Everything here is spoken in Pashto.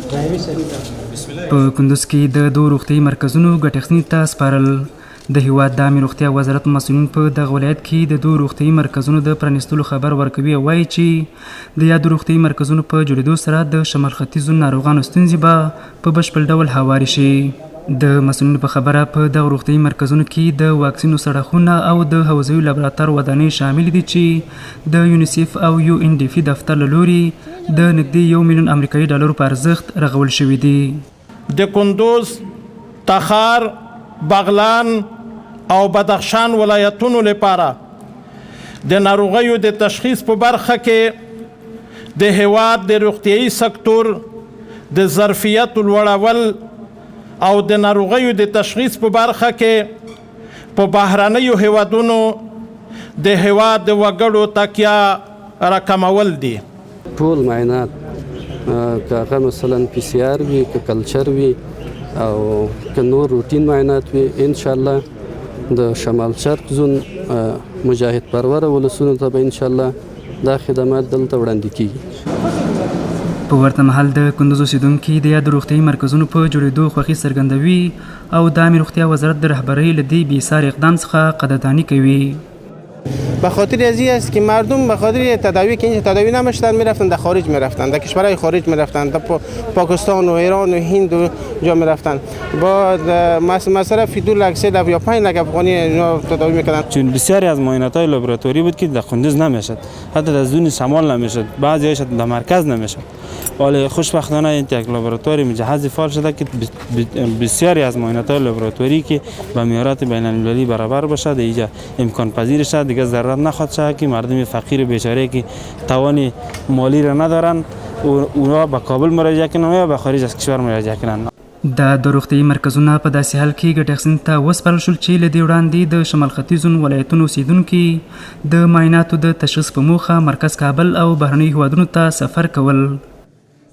په کندوز کې د دوه روغتیايي مرکزونو ګټې اخیستنې ته سپارل. د هیواد د عامې روغتیا وزارت مسؤلین په دغه ولایت کې د دوه روغتیايي مرکزونو د پرانیستلو خبر ورکوي او وایي چې د یادو روغتیايي مرکزونو په جوړېدو سره د شمال ختیځو ناروغانو ستونزې به په بشپړ ډول هوارې شي. د مسؤلینو په خبره په دغه روغتیايي مرکزونو کې د واکسینو سړکونه او د حوزوي لابراتوار ودانۍ شامل دي چې د یونیسیف او یو ان ډي پي دفتر له لوري د نږدې 1 میلیون امریکایي ډالرو په ارزښت رغول شوي دي. د کندوز، تخار، بغلان او بدخشان ولایتونو لپاره د ناروغیو د تشخیص په برخه کې د هیواد د روغتیايي سکتور د ظرفیت لوړول او د ناروغیو د تشخیص په برخه کې په بهرنیو هیوادونو د هیواد د وګړو تکیه راکمول دي. ټول معاینات که هغه مثلا پی سی آر وي، که کلچر وي او که نور روټین معاینات وي، انشاءالله د شمال شرق زون مجاهد پروره ولسونو ته به انشاءالله دا خدمات دلته وړاندې کیږي. په ورته مهال د کندوز اوسیدونکي د یادو روغتیايي مرکزونو په جوړېدو خوښي څرګندوي او د عامې روغتیا وزارت د رهبرۍ له دې بېساري اقدام څخه قدردانی کوي. به خاطر از این است که مردم به خاطر تداوی که اینجا تداوی نمیشدن میرفتن در خارج میرفتن، در کشورهای خارج میرفتن، در پاکستان و ایران و هند و جا میرفتن. با مصرف 2 لک 3 لک یا 5 لک افغانی اینا تداوی میکردن. چون بسیاری از معاینات‌های لابراتواری بود که در کندوز نمیشد، حتی در زون شمال نمیشد، بعضی‌هاش در مرکز نمیشد. ولی خوشبختانه این یک لابراتواری مجهز فعال شده که بسیاری از معاینات‌های لابراتواری که به معیارات بین‌المللی برابر باشد، اینجا امکان پذیر شد، دیگه ضرورت نخواهد شد که مردم فقیر بیچاره که توان مالی را ندارند اونا به کابل مراجعه کنند یا به خارج از کشور مراجعه کنند. د روغتیايي مرکزونه په داسې حال کې ګټې اخیستنې ته وسپارل شول چې له دې وړاندې د شمال ختیځو ولایتونو اوسیدونکي د معایناتو د تشخیص په موخه مرکز کابل او بهرنیو هیوادونو ته سفر کول.